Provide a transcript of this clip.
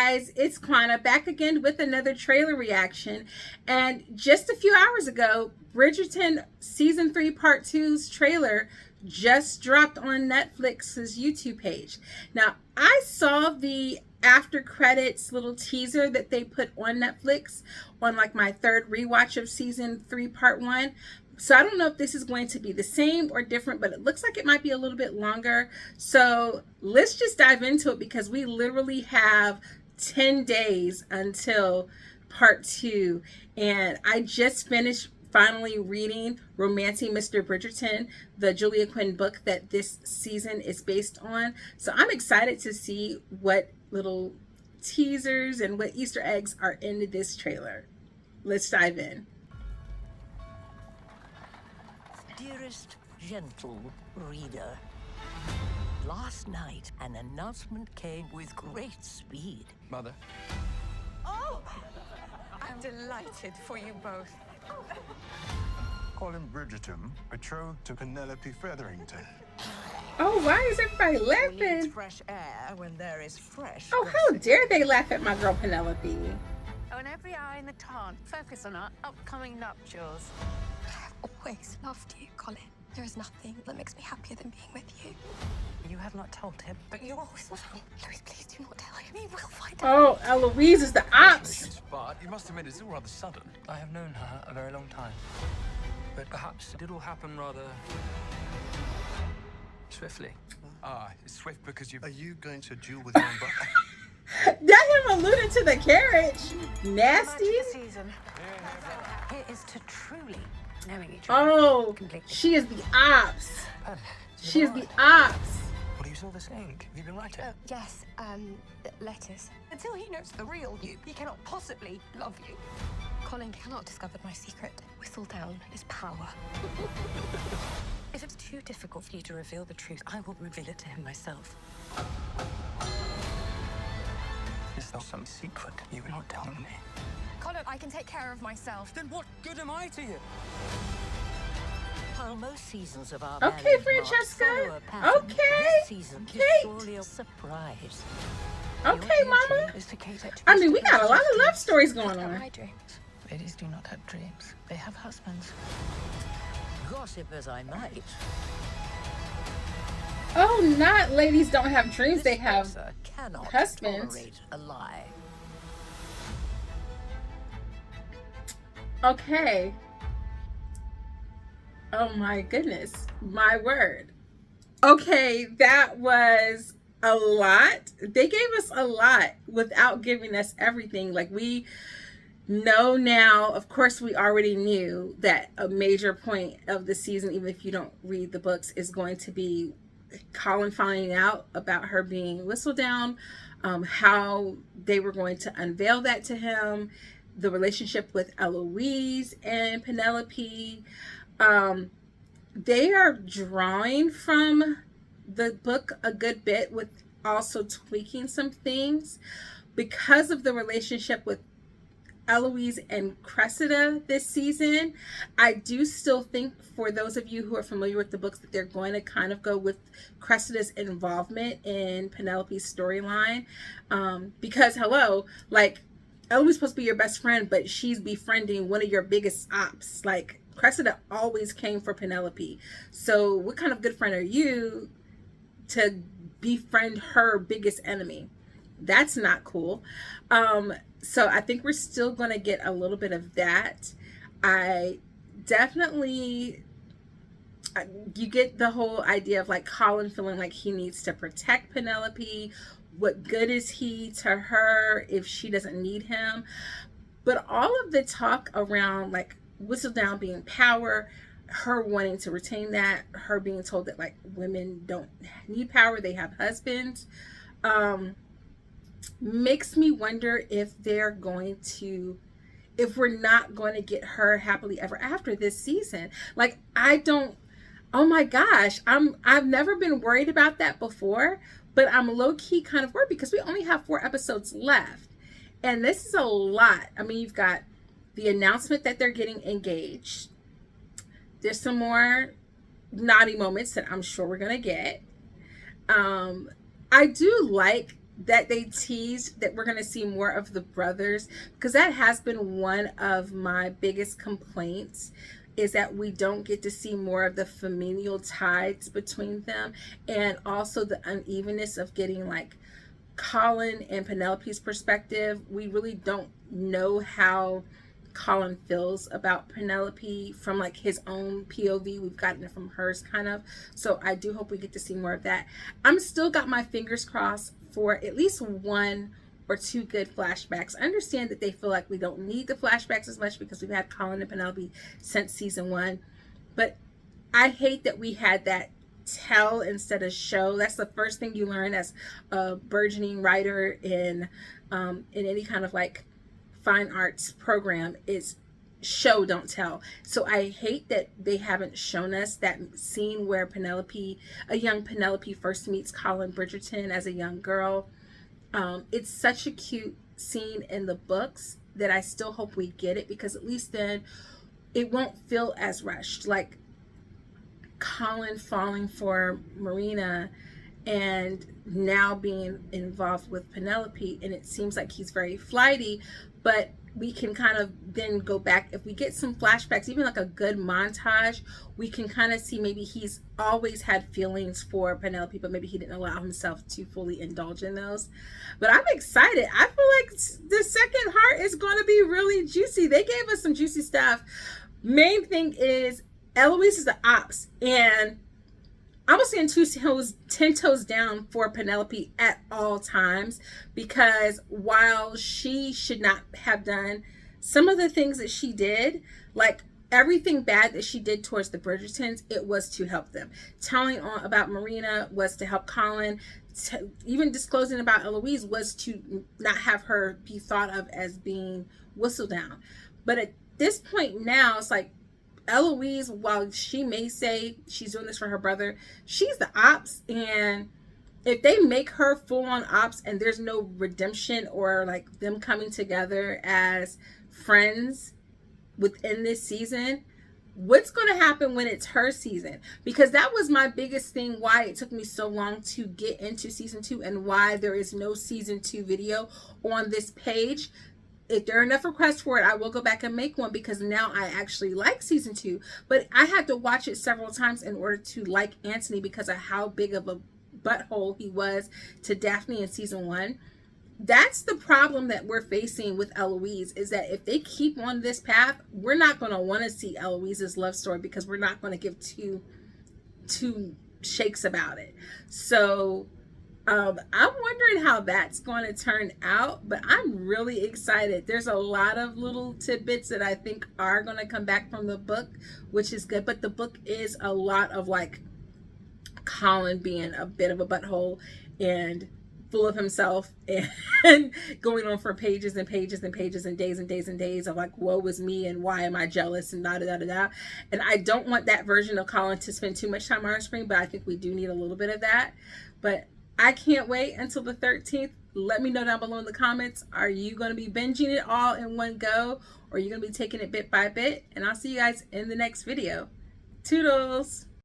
guys, it's Quana back again with another trailer reaction. And just a few hours ago, Bridgerton Season 3 Part 2's trailer just dropped on Netflix's YouTube page. Now, I saw the after credits little teaser that they put on Netflix on like my third rewatch of Season 3 Part 1. So I don't know if this is going to be the same or different, but it looks like it might be a little bit longer. So let's just dive into it because we literally have 10 days until part 2. And I just finished finally reading Romancing Mr. Bridgerton, the Julia Quinn book that this season is based on. So I'm excited to see what little teasers and what Easter eggs are in this trailer. Let's dive in. Dearest gentle reader, last night an announcement came with great speed. Mother. Oh! I'm delighted for you both. Polin Bridgerton, betrothed to Penelope Featherington. Oh, why is everybody Who laughing? needs fresh air when there is fresh Oh, how dare they laugh at my girl Penelope? Oh, and every eye in the town, focus on our upcoming nuptials. I've always loved you, Colin. There is nothing that makes me happier than being with you. You have not told him, but you always will. Louise, please do not tell him. He will find out. Oh, Eloise is the ops. But you must admit, it's all rather sudden. I have known her a very long time. But perhaps it did all happen rather swiftly. It's swift because you... Are you going to duel with your own brother? That him alluding to the carriage. Nasty. The season. It is to truly knowing each other. Oh, completely. she is the ops. She is the ops. What are you still saying? Have you been writing? Yes, letters. Until he knows the real you, he cannot possibly love you. Colin cannot discover my secret. Whistledown is power. If it's too difficult for you to reveal the truth, I will reveal it to him myself. Is there some secret you will not tell me? Colin, I can take care of myself. Then what good am I to you? While most seasons of our Okay, marriage Francesca. mark follow a pattern, Okay. this season Kate. is surely a surprise. Okay, mama. Is to cater to I mean, we got a lot of love stories going on. My dreams. Ladies do not have dreams. They have husbands. Gossip as I might, Oh, not ladies don't have dreams. They have. Sir cannot husbands. tolerate a lie. Okay. Oh my goodness. My word. Okay, that was a lot. They gave us a lot without giving us everything. Like, we know now, of course we already knew that a major point of the season, even if you don't read the books, is going to be Colin finding out about her being Whistledown, how they were going to unveil that to him, the relationship with Eloise and Penelope. They are drawing from the book a good bit with also tweaking some things because of the relationship with Eloise and Cressida this season. I do still think, for those of you who are familiar with the books, that they're going to kind of go with Cressida's involvement in Penelope's storyline, because hello, like, Eloise's supposed to be your best friend, but she's befriending one of your biggest ops. Like, Cressida always came for Penelope. So what kind of good friend are you to befriend her biggest enemy? That's not cool. So I think we're still going to get a little bit of that. I definitely, you get the whole idea of like Colin feeling like he needs to protect Penelope. What good is he to her if she doesn't need him? But all of the talk around like Whistledown being power, her wanting to retain that, her being told that like women don't need power, they have husbands, makes me wonder if they're going to, if we're not going to get her happily ever after this season. Like, I don't, oh my gosh, I've never been worried about that before, but I'm low-key kind of worried because we only have 4 episodes left. And this is a lot. I mean, you've got the announcement that they're getting engaged. There's some more naughty moments that I'm sure we're going to get. I do like that they teased that we're going to see more of the brothers, because that has been one of my biggest complaints, is that we don't get to see more of the familial ties between them, and also the unevenness of getting like Colin and Penelope's perspective. We really don't know how Colin feels about Penelope from like his own POV. We've gotten it from hers kind of. So I do hope we get to see more of that. I'm still got my fingers crossed for at least 1 or 2 good flashbacks. I understand that they feel like we don't need the flashbacks as much because we've had Colin and Penelope since season 1, but I hate that we had that tell instead of show. That's the first thing you learn as a burgeoning writer in any kind of like fine arts program, is show, don't tell. So I hate that they haven't shown us that scene where Penelope, a young Penelope, first meets Colin Bridgerton as a young girl. It's such a cute scene in the books that I still hope we get it, because at least then it won't feel as rushed. Like Colin falling for Marina and now being involved with Penelope, and it seems like he's very flighty, but we can kind of then go back, if we get some flashbacks, even like a good montage, we can kind of see maybe he's always had feelings for Penelope, but maybe he didn't allow himself to fully indulge in those. But I'm excited. I feel like the second heart is going to be really juicy. They gave us some juicy stuff. Main thing is Eloise is the ops, and I was saying 10 toes down for Penelope at all times, because while she should not have done some of the things that she did, like everything bad that she did towards the Bridgertons, it was to help them. Telling about Marina was to help Colin. Even disclosing about Eloise was to not have her be thought of as being whistled down. But at this point now, it's like, Eloise, while she may say she's doing this for her brother, she's the ops, and if they make her full-on ops and there's no redemption or like them coming together as friends within this season, what's going to happen when it's her season? Because that was my biggest thing, why it took me so long to get into season 2 and why there is no season 2 video on this page. If there are enough requests for it, I will go back and make one, because now I actually like season 2. But I had to watch it several times in order to like Anthony, because of how big of a butthole he was to Daphne in season 1. That's the problem that we're facing with Eloise, is that if they keep on this path, we're not going to want to see Eloise's love story, because we're not going to give two shakes about it. So I'm wondering how that's going to turn out, but I'm really excited. There's a lot of little tidbits that I think are going to come back from the book, which is good. But the book is a lot of like Colin being a bit of a butthole and full of himself and going on for pages and pages and pages and days and days and days of like, woe is me and why am I jealous and da da da da da. And I don't want that version of Colin to spend too much time on our screen, but I think we do need a little bit of that. But I can't wait until the 13th. Let me know down below in the comments. Are you going to be binging it all in one go, or are you going to be taking it bit by bit? And I'll see you guys in the next video. Toodles!